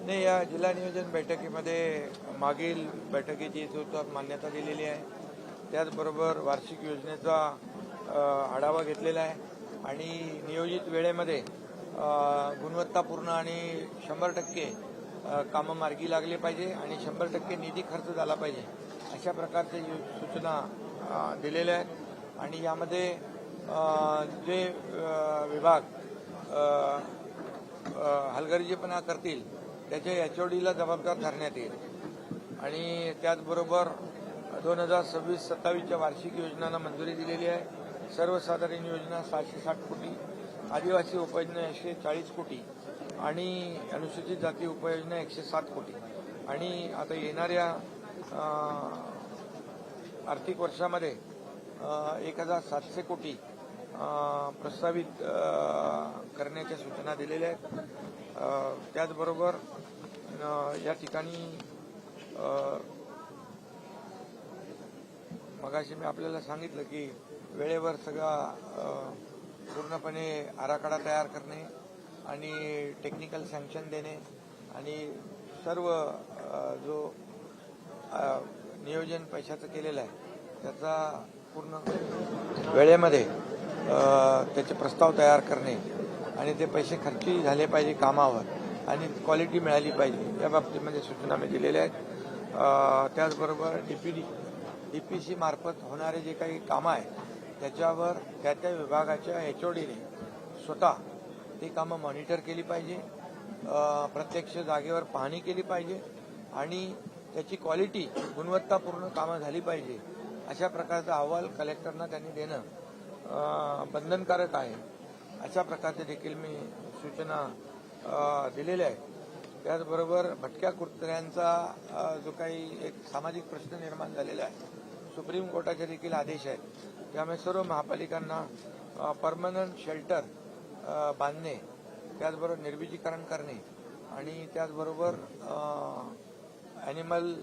नाही, या जिल्हा नियोजन बैठकीमध्ये मागील बैठकीची मान्यता दिलेली आहे. त्याचबरोबर वार्षिक योजनेचा आढावा घेतलेला आहे आणि नियोजित वेळेमध्ये गुणवत्तापूर्ण आणि 100% कामं मार्गी लागले पाहिजे आणि 100% निधी खर्च झाला पाहिजे अशा प्रकारचे सूचना दिलेल्या आहेत. आणि यामध्ये जे विभाग हलगर्जीपणा करतील त्याच्या एचओडीला जबाबदार धरण्यात येईल. आणि त्याचबरोबर 2026-27च्या वार्षिक योजनांना मंजुरी दिलेली आहे. सर्वसाधारण योजना 760 कोटी, आदिवासी उपयोजना 140 कोटी आणि अनुसूचित जाती उपयोजना 107 कोटी. आणि आता येणाऱ्या आर्थिक वर्षामध्ये 1700 कोटी प्रस्तावित करण्याच्या सूचना दिलेल्या आहेत. त्याचबरोबर या ठिकाणी मगाशी मी आपल्याला सांगितलं की वेळेवर सगळा पूर्णपणे आराखडा तयार करणे आणि टेक्निकल सँक्शन देणे आणि सर्व जो नियोजन पैशाचं केलेलं आहे त्याचा पूर्ण वेळेमध्ये त्याचे प्रस्ताव तयार करणे आणि ते पैसे खर्ची झाले पाहिजे कामावर आणि क्वालिटी मिळाली पाहिजे या बाबतीमध्ये सूचना मी दिलेल्या आहेत. त्याचबरोबर डीपीसी मार्फत होणारे जे काही कामं आहेत त्याच्यावर त्या त्या विभागाच्या एचओडीने स्वतः ती कामं मॉनिटर केली पाहिजे, प्रत्यक्ष जागेवर पाहणी केली पाहिजे आणि त्याची क्वालिटी गुणवत्तापूर्ण कामं झाली पाहिजे अशा प्रकारचा अहवाल कलेक्टरना त्यांनी देणं बंधनकारक आहे. अशा प्रकारचे देखील मी सूचना दिलेल्या आहेत. त्याचबरोबर भटक्या कुत्र्यांचा जो काही एक सामाजिक प्रश्न निर्माण झालेला आहे, सुप्रीम कोर्टाचे देखील आदेश आहेत. त्यामुळे सर्व महापालिकांना परमनंट शेल्टर बांधणे, त्याचबरोबर निर्विजीकरण करणे आणि त्याचबरोबर ॲनिमल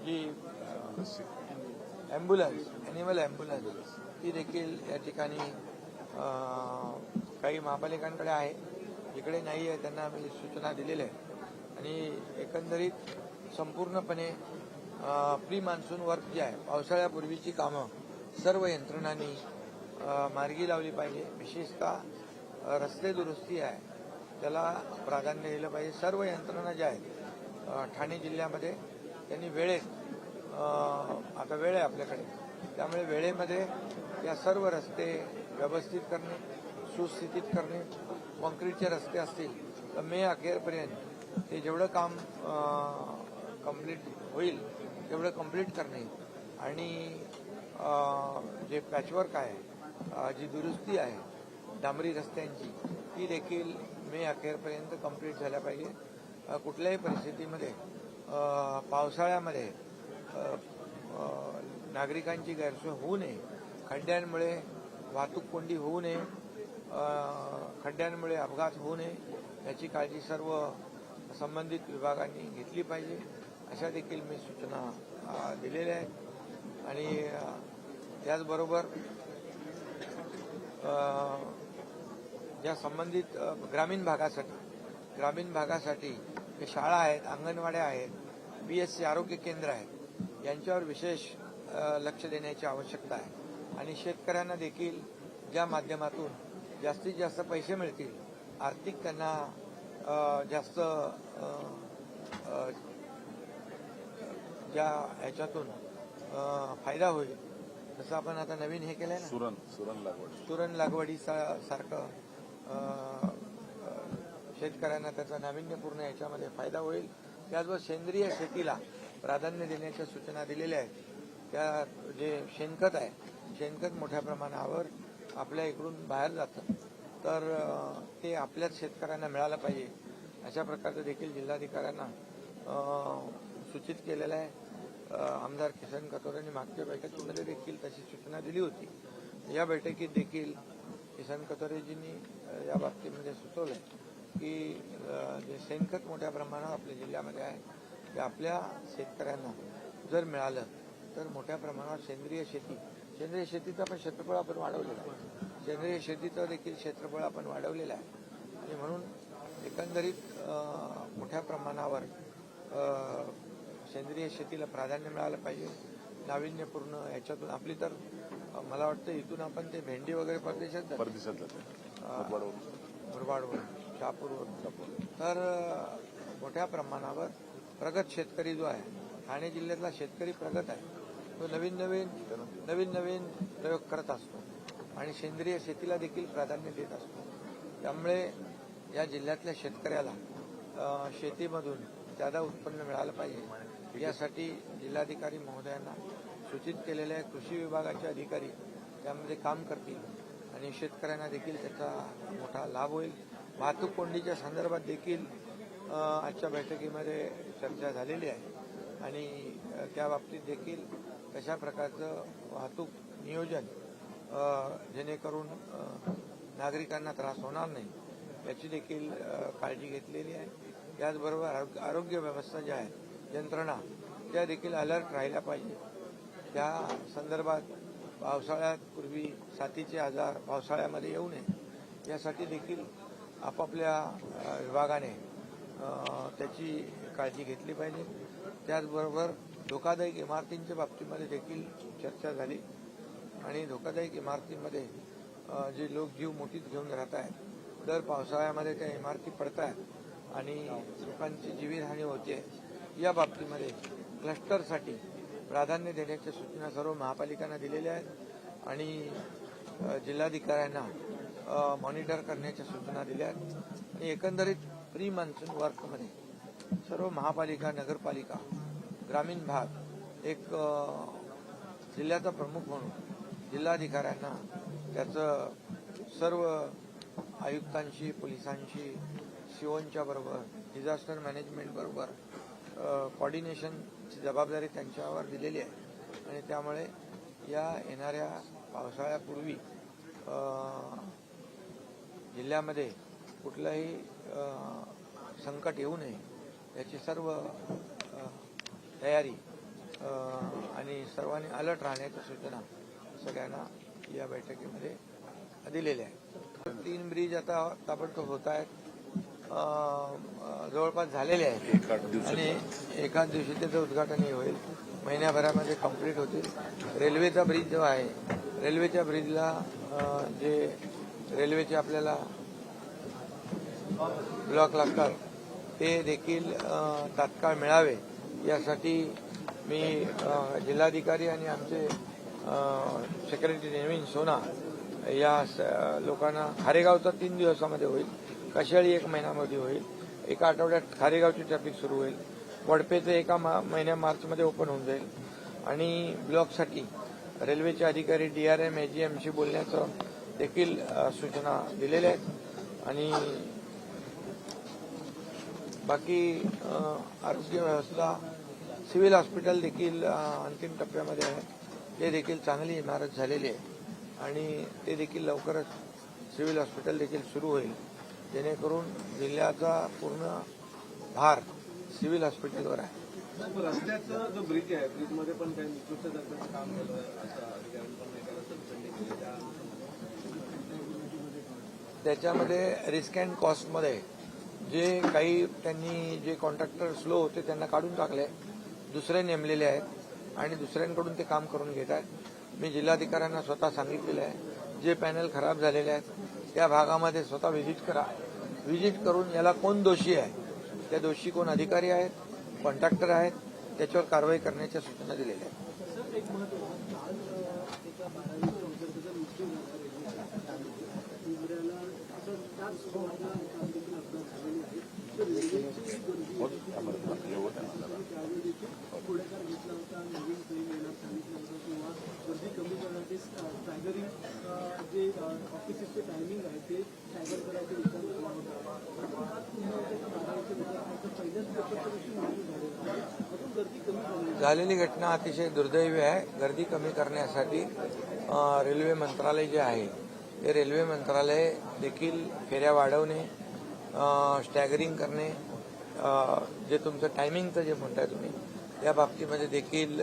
जी ॲम्ब्युलन्स ती देखील या ठिकाणी काही महापालिकांकडे आहे, जिकडे नाही आहे त्यांना आम्ही सूचना दिलेल्या आहेत. आणि एकंदरीत संपूर्णपणे प्री मान्सून वर्क जे आहे पावसाळ्यापूर्वीची कामं सर्व यंत्रणांनी मार्गी लावली पाहिजे. विशेषतः रस्ते दुरुस्ती आहे त्याला प्राधान्य दिलं पाहिजे. सर्व यंत्रणा ज्या आहेत ठाणे जिल्ह्यामध्ये त्यांनी वेळेत आता वेळ आहे आपल्याकडे त्यामुळे वेळेमध्ये या सर्व रस्ते व्यवस्थित करणे, सुस्थितीत करणे. कॉन्क्रीटचे रस्ते असतील तर मे अखेरपर्यंत ते जेवढं काम कंप्लीट होईल तेवढं कंप्लीट करणे आणि जे पॅचवर्क आहे, जी दुरुस्ती आहे डांबरी रस्त्यांची ती देखील मे अखेरपर्यंत कंप्लीट झाल्या पाहिजे. कुठल्याही परिस्थितीमध्ये पावसाळ्यामध्ये नागरिकांची गैरसोय होऊ नये, खड्ड्यांमुळे वाहतूक कोंडी होऊ नये, खड्ड्यांमुळे अपघात होऊ नये याची काळजी सर्व संबंधित विभागांनी घेतली पाहिजे अशा देखील मी सूचना दिलेल्या आहेत. आणि त्याचबरोबर ज्या संबंधित ग्रामीण भागासाठी जे शाळा आहेत, अंगणवाड्या आहेत, BSC आरोग्य केंद्र आहेत यांच्यावर विशेष लक्ष देण्याची आवश्यकता आहे. आणि शेतकऱ्यांना देखील ज्या माध्यमातून जास्तीत जास्त पैसे मिळतील, आर्थिक त्यांना जास्त ज्या ह्याच्यातून फायदा होईल तसं आपण आता नवीन हे केलंय ना सुरण लागवडीसारखं शेतकऱ्यांना त्याचा नाविन्यपूर्ण याच्यामध्ये फायदा होईल. त्याचबरोबर सेंद्रिय शेतीला प्राधान्य देण्याच्या सूचना दिलेल्या आहेत. त्या जे शेणखत आहे, शेणखत मोठ्या प्रमाणावर आपल्या इकडून बाहेर जातं तर ते आपल्याच शेतकऱ्यांना मिळालं पाहिजे अशा प्रकारचं देखील जिल्हाधिकाऱ्यांना सूचित केलेलं आहे. आमदार किसन कथोरेंनी मागच्या बैठकीमध्ये देखील तशी सूचना दिली होती. या बैठकीत देखील किसन कथोरेजींनी या बाबतीमध्ये सुचवलं की जे शेणखत मोठ्या प्रमाणावर आपल्या जिल्ह्यामध्ये आहे ते आपल्या शेतकऱ्यांना जर मिळालं तर मोठ्या प्रमाणावर सेंद्रिय शेतीचं पण क्षेत्रफळ आपण वाढवलेलं आहे. सेंद्रिय शेतीचं देखील क्षेत्रफळ आपण वाढवलेलं आहे आणि म्हणून एकंदरीत मोठ्या प्रमाणावर सेंद्रिय शेतीला प्राधान्य मिळालं पाहिजे. नाविन्यपूर्ण याच्यातून आपली तर मला वाटतं इथून आपण ते भेंडी वगैरे परदेशात मुरबाडवरून शहापूरवरून तर मोठ्या प्रमाणावर प्रगत शेतकरी जो आहे ठाणे जिल्ह्यातला शेतकरी प्रगत आहे. तो नवीन प्रयोग करत असतो आणि सेंद्रिय शेतीला देखील प्राधान्य देत असतो. त्यामुळे या जिल्ह्यातल्या शेतकऱ्याला शेतीमधून जादा उत्पन्न मिळालं पाहिजे यासाठी जिल्हाधिकारी महोदयांना सूचित केलेले आहे. कृषी विभागाचे अधिकारी त्यामध्ये काम करतील आणि शेतकऱ्यांना देखील त्याचा मोठा लाभ होईल. वाहतूक कोंडीच्या संदर्भात देखील आजच्या बैठकीमध्ये चर्चा झालेली आहे आणि त्या बाबतीत देखील कशा प्रकारचं वाहतूक नियोजन जेणेकरून नागरिकांना त्रास होणार नाही याची देखील काळजी घेतलेली आहे. याचबरोबर आरोग्य व्यवस्था ज्या आहे यंत्रणा त्या देखील अलर्ट राहिल्या पाहिजे. त्या संदर्भात पावसाळ्यात पूर्वी साथीचे आजार पावसाळ्यामध्ये येऊ नये यासाठी देखील आपापल्या विभागाने त्याची काळजी घेतली पाहिजे. त्याचबरोबर धोकादायक इमारतींच्या बाबतीमध्ये देखील चर्चा झाली आणि धोकादायक इमारतींमध्ये जे लोक जीव मुठीत घेऊन राहत आहेत दर पावसाळ्यामध्ये त्या इमारती पडत आहेत आणि लोकांची जीवितहानी होते. या बाबतीमध्ये क्लस्टरसाठी प्राधान्य देण्याच्या सूचना सर्व महापालिकांना दिलेल्या आहेत आणि जिल्हाधिकाऱ्यांना मॉनिटर करण्याच्या सूचना दिल्या आहेत. आणि एकंदरीत प्री मान्सून वर्कमध्ये सर्व महापालिका नगरपालिका ग्रामीण भाग एक जिल्ह्याचा प्रमुख म्हणून जिल्हाधिकाऱ्यांना त्याचं सर्व आयुक्तांशी पोलिसांशी सीओंच्या बरोबर डिझास्टर मॅनेजमेंट बरोबर कोऑर्डिनेशनची जबाबदारी त्यांच्यावर दिलेली आहे आणि त्यामुळे या येणाऱ्या पावसाळ्यापूर्वी जिल्ह्यामध्ये कुठलंही संकट येऊ नये याची सर्व तयारी आणि सर्वांनी अलर्ट राहण्याच्या सूचना सगळ्यांना या बैठकीमध्ये दिलेल्या आहेत. 3 ब्रिज आता ताबडतोब होत आहेत, जवळपास झालेले आहेत आणि एकाच दिवशी त्याचं उद्घाटनही होईल. महिन्याभरामध्ये कंप्लीट होतील. रेल्वेचा ब्रिज जो आहे रेल्वेच्या ब्रिजला जे रेल्वेचे आपल्याला ब्लॉक लागतात ते देखील तात्काळ मिळावे यासाठी मी जिल्हाधिकारी आणि आमचे सेक्रेटरी नवीन सोना या लोकांना खारेगावचा 3 दिवसामध्ये होईल, कशाळी 1 महिन्यामध्ये होईल, एका आठवड्यात खारेगावची ट्रॅफिक सुरू होईल, वडपेचं एका महिन्या मार्चमध्ये ओपन होऊन जाईल आणि ब्लॉकसाठी रेल्वेचे अधिकारी DRM AGMशी बोलण्याचं देखील सूचना दिलेल्या आहेत आणि बाकी आरोग्य व्यवस्था सिव्हिल हॉस्पिटल देखील अंतिम टप्प्यामध्ये आहे. ते देखील चांगली इमारत झालेली आहे आणि ते देखील लवकरच सिव्हिल हॉस्पिटल देखील सुरू होईल जेणेकरून जिल्ह्याचा पूर्ण भार सिव्हिल हॉस्पिटलवर आहे. रस्त्याचा जो ब्रिज आहे ब्रिजमध्ये पण काही निकृष्ट दर्जाचं काम झालं असं अधिकाऱ्यांनी त्याच्यामध्ये रिस्क अँड कॉस्टमध्ये जे काही त्यांनी जे कॉन्ट्रॅक्टर स्लो होते त्यांना काढून टाकले, दुसरे नेमलेले आहेत आणि दुसऱ्यांकडून ते काम करून घेत आहेत. मी जिल्हाधिकाऱ्यांना स्वतः सांगितलेलं आहे जे पॅनल खराब झालेले आहेत त्या भागामध्ये स्वतः व्हिजिट करा. व्हिजिट करून याला कोण दोषी आहे, त्या दोषी कोण अधिकारी आहेत, कॉन्ट्रॅक्टर आहेत, त्याच्यावर कारवाई करण्याच्या सूचना दिलेल्या आहेत. टायमिंग आहे ते टायगर करायचे विचार झालेली घटना अतिशय दुर्दैवी आहे. गर्दी कमी करण्यासाठी रेल्वे मंत्रालय जे आहे ते रेल्वे मंत्रालय देखील फेऱ्या वाढवणे, स्टॅगरिंग करणे, जे तुमचं टायमिंगचं जे म्हणताय तुम्ही त्या बाबतीमध्ये देखील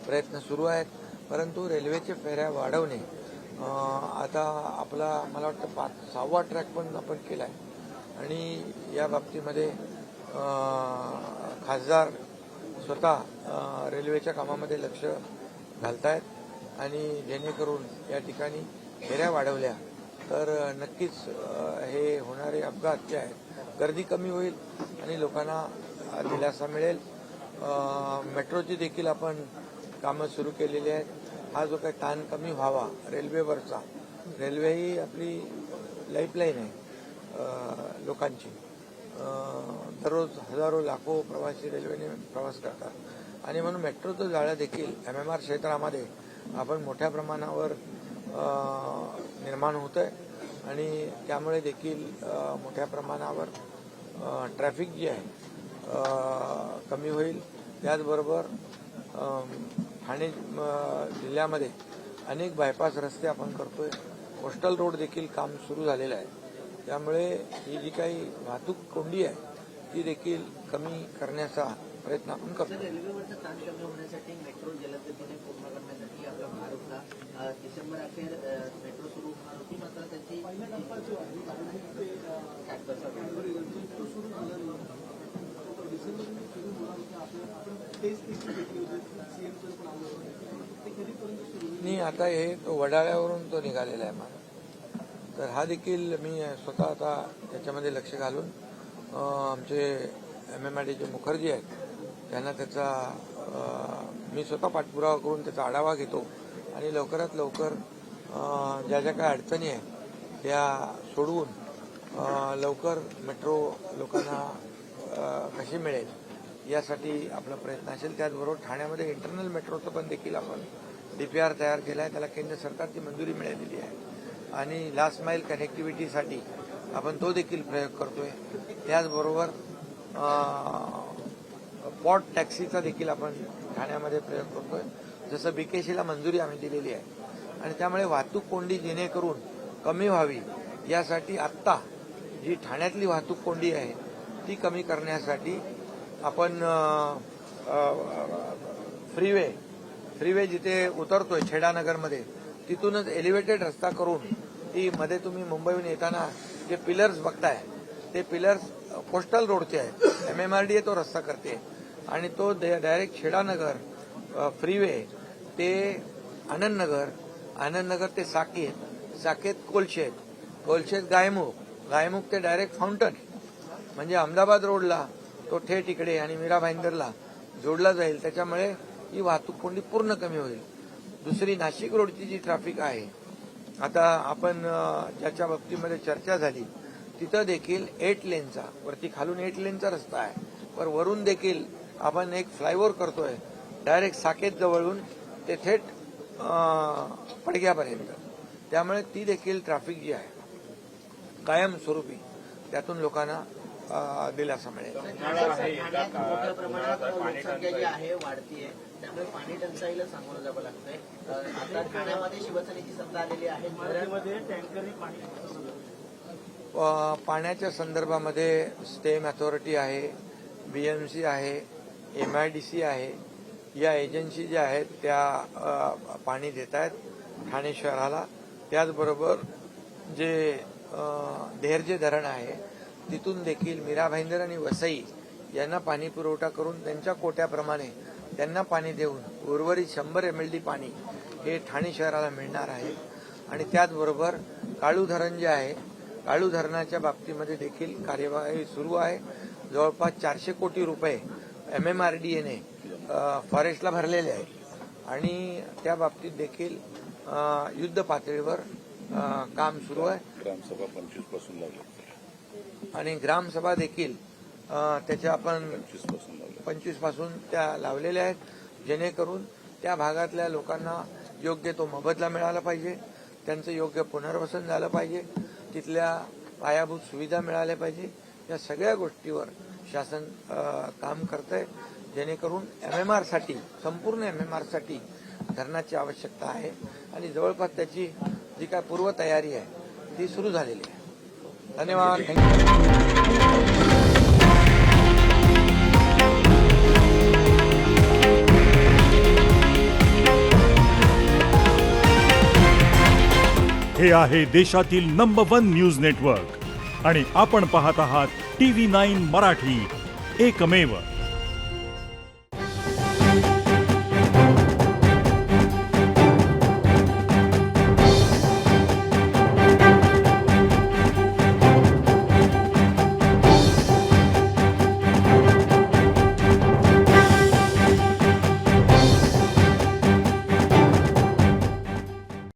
प्रयत्न सुरू आहेत. परंतु रेल्वेचे फेऱ्या वाढवणे आता आपला मला वाटतं 6वा ट्रॅक पण आपण केला आहे आणि या बाबतीमध्ये खासदार स्वतः रेल्वेच्या कामामध्ये लक्ष घालतायत आणि जेणेकरून या ठिकाणी फेऱ्या वाढवल्या तर नक्कीच हे होणारे अपघात जे आहेत गर्दी कमी होईल आणि लोकांना दिलासा मिळेल. मेट्रोची देखील आपण कामं सुरू केलेली आहेत. हा जो काही ताण कमी व्हावा रेल्वेवरचा, रेल्वे ही आपली लाईफलाईन आहे लोकांची. दररोज हजारो लाखो प्रवासी रेल्वेने प्रवास करतात आणि म्हणून मेट्रोचं जाळं देखील MMR क्षेत्रामध्ये आपण मोठ्या प्रमाणावर निर्माण होत आहे आणि त्यामुळे देखील मोठ्या प्रमाणावर ट्रॅफिक जे आहे कमी होईल. त्याचबरोबर ठाणे जिल्ह्यामध्ये अनेक बायपास रस्ते आपण करतोय. कोस्टल रोड देखील काम सुरू झालेलं आहे. त्यामुळे ही जी काही वाहतूक कोंडी आहे ती देखील कमी करण्याचा प्रयत्न आपण करतो. रेल्वेवरचा ताण कमी होण्यासाठी मेट्रो जलदगतीने पूर्ण करण्यासाठी आपला भार होता. डिसेंबर अखेर मेट्रो सुरू होणार होती, मात्र त्याची नाही, आता हे तो वडाळ्यावरून तो निघालेला आहे मला. तर हा देखील मी स्वतः आता त्याच्यामध्ये लक्ष घालून आमचे MMRDचे मुखर्जी आहेत त्यांना त्याचा मी स्वतः पाठपुरावा करून त्याचा आढावा घेतो आणि लवकरात लवकर ज्या ज्या काही अडचणी आहेत त्या सोडवून लवकर मेट्रो लोकांना कशी मिळेल यासाठी आपला प्रयत्न असेल. त्याचबरोबर ठाण्यामध्ये इंटरनल मेट्रोचं पण देखील आपण DPR तयार केला आहे. त्याला केंद्र सरकारची मंजुरी मिळालेली आहे आणि लास्ट माईल कनेक्टिव्हिटीसाठी आपण तो देखील प्रयोग करतोय. त्याचबरोबर पॉट टॅक्सीचा देखील आपण ठाण्यामध्ये प्रयोग करतोय. जसं BKCला मंजुरी आम्ही दिलेली आहे आणि त्यामुळे वाहतूक कोंडी जेणेकरून कमी व्हावी यासाठी आत्ता जी ठाण्यातली वाहतूक कोंडी आहे ती कमी करण्यासाठी आपण फ्रीवे जिथे उतरतोय छेडानगरमध्ये तिथूनच एलिव्हेटेड रस्ता करून ती मध्ये तुम्ही मुंबईहून येताना जे पिलर्स बघताय ते पिलर्स कोस्टल रोडचे आहेत. MMRDA तो रस्ता करते आणि तो डायरेक्ट छेडानगर फ्रीवे ते आनंदनगर ते साकेत कोलशेत गायमुख ते डायरेक्ट फाउंटन म्हणजे अहमदाबाद रोडला तो थेट इकडे आणि मीरा भाईंदरला जोडला जाईल. त्याच्यामुळे ही वाहतूक कोंडी पूर्ण कमी होईल. दुसरी नाशिक रोडची जी ट्रॅफिक आहे आता आपण ज्याच्या बाबतीमध्ये चर्चा झाली तिथं देखील 8 लेनचा वरती खालून 8 लेनचा रस्ता आहे, पण वरून देखील आपण एक फ्लायओव्हर करतोय डायरेक्ट साकेत जवळून ते थेट पडग्यापर्यंत. त्यामुळे ती देखील ट्रॅफिक जी आहे कायमस्वरूपी त्यातून लोकांना दिलासा मिळेल. मोठ्या प्रमाणात लोकसंख्या जी आहे वाढतीये, त्यामुळे पाणी टंचाईला सामोरं जावं लागतंय. आता ठाण्यामध्ये शिवसेनेची सत्ता आलेली आहे. टँकरही पाणी पाण्याच्या संदर्भामध्ये स्टेम अथॉरिटी आहे, BMC आहे, MIDC आहे. या एजन्सी ज्या आहेत त्या पाणी देत आहेत ठाणे शहराला. त्याचबरोबर जे देहरजे धरण आहे तिथून देखील मीरा भाईंदर आणि वसई यांना पाणी पुरवठा करून त्यांच्या कोट्याप्रमाणे त्यांना पाणी देऊन उर्वरित 100 MLD पाणी हे ठाणे शहराला मिळणार आहे. आणि त्याचबरोबर काळू धरण जे आहे काळू धरणाच्या बाबतीमध्ये देखील कार्यवाही सुरू आहे. जवळपास 400 कोटी रुपये MMRDAने फॉरेस्टला भरलेले आहेत आणि त्या बाबतीत देखील युद्ध पातळीवर काम सुरू आहे. ग्रामसभा 25 पासून लागली आणि ग्रामसभा देखील त्याच्या आपण 25 पासून त्या लावलेल्या आहेत, जेणेकरून त्या भागातल्या लोकांना योग्य तो मोबदला मिळाला पाहिजे, त्यांचं योग्य पुनर्वसन झालं पाहिजे, तिथल्या पायाभूत सुविधा मिळाल्या पाहिजे. या सगळ्या गोष्टीवर शासन काम करतंय, जेणेकरून MMR साठी संपूर्ण MMR साठी धरणाची आवश्यकता आहे आणि जवळपास त्याची जी काय पूर्वतयारी आहे ती सुरू झालेली आहे. धन्यवाद. हे आहे देशातील नंबर 1 न्यूज नेटवर्क आणि आपण पाहत आहात TV9 मराठी, एकमेव